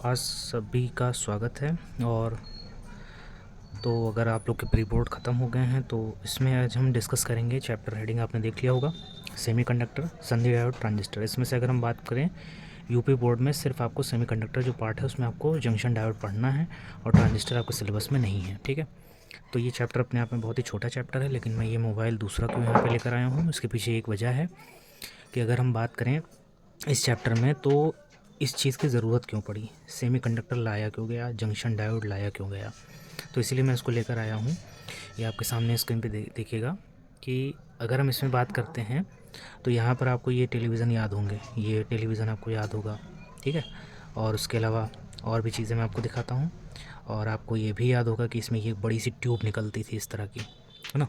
आज सभी का स्वागत है। और तो अगर आप लोग के प्री बोर्ड ख़त्म हो गए हैं तो इसमें आज हम डिस्कस करेंगे। चैप्टर हेडिंग आपने देख लिया होगा, सेमीकंडक्टर, संधि डायोड, ट्रांजिस्टर। इसमें से अगर हम बात करें यूपी बोर्ड में सिर्फ आपको सेमीकंडक्टर जो पार्ट है उसमें आपको जंक्शन डायोड पढ़ना है और ट्रांजिस्टर आपके सिलेबस में नहीं है। ठीक है, तो ये चैप्टर अपने आप में बहुत ही छोटा चैप्टर है, लेकिन मैं ये मोबाइल दूसरा क्यों यहाँ पर लेकर आया हूँ, इसके पीछे एक वजह है कि अगर हम बात करें इस चैप्टर में तो इस चीज़ की ज़रूरत क्यों पड़ी, सेमीकंडक्टर लाया क्यों गया, जंक्शन डायोड लाया क्यों गया। तो इसीलिए मैं इसको लेकर आया हूँ। ये आपके सामने स्क्रीन पे देखिएगा कि अगर हम इसमें बात करते हैं तो यहाँ पर आपको ये टेलीविज़न याद होंगे, ये टेलीविज़न आपको याद होगा। ठीक है, और उसके अलावा और भी चीज़ें मैं आपको दिखाता हूँ। और आपको ये भी याद होगा कि इसमें ये बड़ी सी ट्यूब निकलती थी इस तरह की, है ना।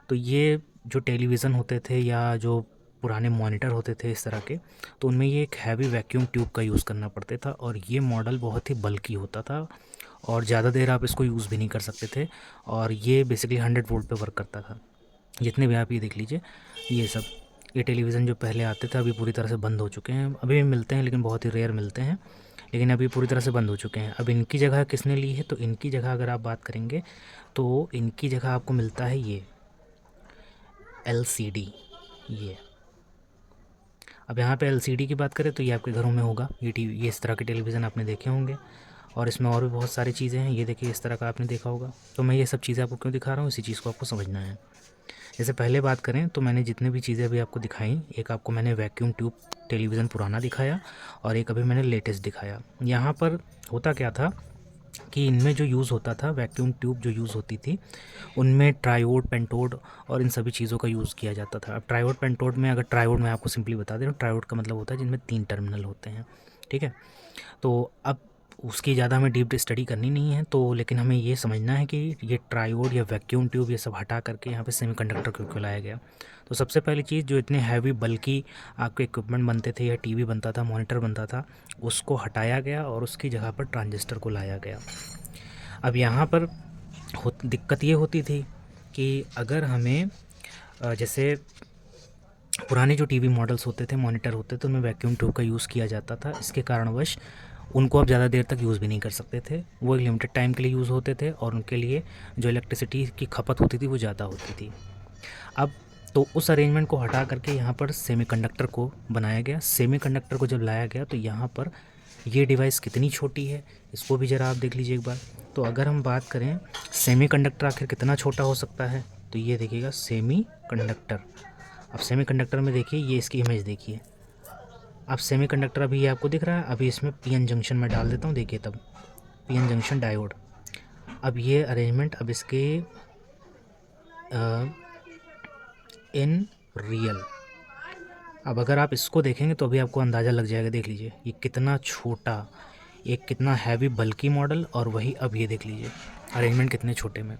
तो ये जो टेलीविज़न होते थे या जो पुराने मॉनिटर होते थे इस तरह के, तो उनमें ये एक हैवी वैक्यूम ट्यूब का यूज़ करना पड़ता था और ये मॉडल बहुत ही बल्की होता था और ज़्यादा देर आप इसको यूज़ भी नहीं कर सकते थे। और ये बेसिकली 100 वोल्ट पे वर्क करता था। जितने भी आप ये देख लीजिए, ये टेलीविज़न जो पहले आते थे अभी पूरी तरह से बंद हो चुके हैं। अभी भी मिलते हैं लेकिन बहुत ही रेयर मिलते हैं, लेकिन अभी पूरी तरह से बंद हो चुके हैं। अब इनकी जगह किसने ली है, तो इनकी जगह अगर आप बात करेंगे तो इनकी जगह आपको मिलता है ये LCD। ये अब यहाँ पे LCD की बात करें तो ये आपके घरों में होगा, ये इस तरह के टेलीविज़न आपने देखे होंगे और इसमें और भी बहुत सारी चीज़ें हैं। ये देखिए इस तरह का आपने देखा होगा। तो मैं ये सब चीज़ें आपको क्यों दिखा रहा हूँ, इसी चीज़ को आपको समझना है। जैसे पहले बात करें तो मैंने जितने भी चीज़ें अभी आपको दिखाई, एक आपको मैंने वैक्यूम ट्यूब टेलीविज़न पुराना दिखाया और एक अभी मैंने लेटेस्ट दिखाया। यहाँ पर होता क्या था कि इनमें जो यूज़ होता था, वैक्यूम ट्यूब जो यूज़ होती थी उनमें ट्रायोड, पेंटोड और इन सभी चीज़ों का यूज़ किया जाता था। अब ट्रायोड, पेंटोड में अगर ट्रायोड मैं आपको सिंपली बता दे रहा हूँ, ट्रायोड का मतलब होता है जिनमें 3 टर्मिनल होते हैं। ठीक है, तो अब उसकी ज़्यादा हमें डीप स्टडी करनी नहीं है, तो लेकिन हमें ये समझना है कि ये ट्रायोड या वैक्यूम ट्यूब ये सब हटा करके यहाँ पे सेमीकंडक्टर क्यों क्यों लाया गया। तो सबसे पहली चीज़, जो इतने हैवी बल्कि आपके इक्विपमेंट बनते थे या टीवी बनता था, मॉनिटर बनता था, उसको हटाया गया और उसकी जगह पर ट्रांजिस्टर को लाया गया। अब यहाँ पर दिक्कत ये होती थी कि अगर हमें जैसे पुराने जो टीवी मॉडल्स होते थे, मॉनिटर होते थे, उनमें वैक्यूम ट्यूब का यूज़ किया जाता था। इसके कारणवश उनको आप ज़्यादा देर तक यूज़ भी नहीं कर सकते थे, वो एक लिमिटेड टाइम के लिए यूज़ होते थे और उनके लिए जो इलेक्ट्रिसिटी की खपत होती थी वो ज़्यादा होती थी। अब तो उस अरेंजमेंट को हटा करके यहाँ पर सेमीकंडक्टर को बनाया गया। सेमीकंडक्टर को जब लाया गया तो यहाँ पर ये डिवाइस कितनी छोटी है इसको भी ज़रा आप देख लीजिए एक बार। तो अगर हम बात करें सेमीकंडक्टर आखिर कितना छोटा हो सकता है, तो ये देखिएगा सेमीकंडक्टर। अब सेमीकंडक्टर में देखिए, ये इसकी इमेज देखिए। अब सेमीकंडक्टर अभी ये आपको दिख रहा है, अभी इसमें PN जंक्शन में डाल देता हूँ, देखिए तब PN जंक्शन डायोड। अब ये अरेंजमेंट अब इसके इन रियल, अब अगर आप इसको देखेंगे तो अभी आपको अंदाज़ा लग जाएगा। देख लीजिए ये कितना छोटा, एक कितना हैवी बल्कि मॉडल, और वही अब ये देख लीजिए अरेंजमेंट कितने छोटे में,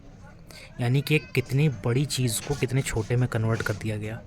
यानी कि एक कितनी बड़ी चीज़ को कितने छोटे में कन्वर्ट कर दिया गया।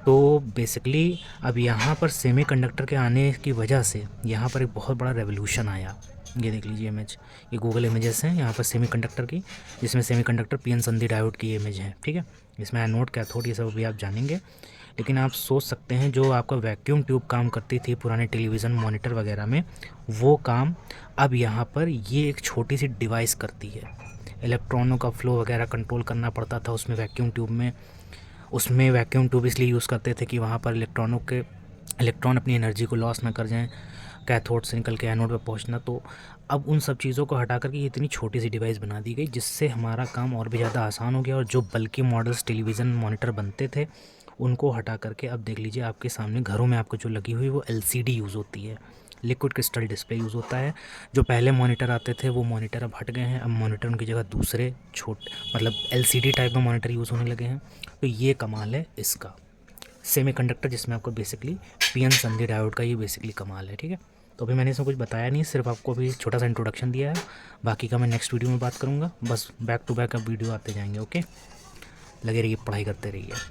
तो बेसिकली अब यहाँ पर सेमीकंडक्टर के आने की वजह से यहाँ पर एक बहुत बड़ा रेवोल्यूशन आया। ये देख लीजिए इमेज, ये गूगल इमेजेस हैं यहाँ पर सेमीकंडक्टर की, जिसमें सेमीकंडक्टर PN संधि डायोड की इमेज है। ठीक है, इसमें एनोड, कैथोड ये सब अभी आप जानेंगे। लेकिन आप सोच सकते हैं जो आपका वैक्यूम ट्यूब काम करती थी पुराने टेलीविज़न, मॉनिटर वगैरह में, वो काम अब यहाँ पर ये एक छोटी सी डिवाइस करती है। इलेक्ट्रॉनों का फ्लो वगैरह कंट्रोल करना पड़ता था उसमें वैक्यूम ट्यूब में। उसमें वैक्यूम ट्यूब इसलिए यूज़ करते थे कि वहाँ पर इलेक्ट्रॉन अपनी एनर्जी को लॉस ना कर जाएं, कैथोड से निकल के एनोड पे पहुँचना। तो अब उन सब चीज़ों को हटा करके ये इतनी छोटी सी डिवाइस बना दी गई, जिससे हमारा काम और भी ज़्यादा आसान हो गया। और जो बल्कि मॉडल्स टेलीविज़न, मॉनिटर बनते थे उनको हटा करके अब देख लीजिए आपके सामने घरों में आपको जो लगी हुई वो LCD यूज़ होती है, लिक्विड क्रिस्टल डिस्प्ले यूज़ होता है। जो पहले मॉनिटर आते थे वो मॉनिटर अब हट गए हैं, अब मॉनिटर उनकी जगह दूसरे मतलब LCD टाइप में मॉनिटर यूज़ होने लगे हैं। तो ये कमाल है इसका सेमीकंडक्टर, जिसमें आपको बेसिकली PN संधि डायोड का ये बेसिकली कमाल है। ठीक है, तो अभी मैंने इसमें कुछ बताया नहीं, सिर्फ आपको अभी छोटा सा इंट्रोडक्शन दिया है। बाकी का मैं नेक्स्ट वीडियो में बात करूँगा। बस बैक टू बैक अब वीडियो आते जाएंगे। ओके, लगे रहिए, पढ़ाई करते रहिए।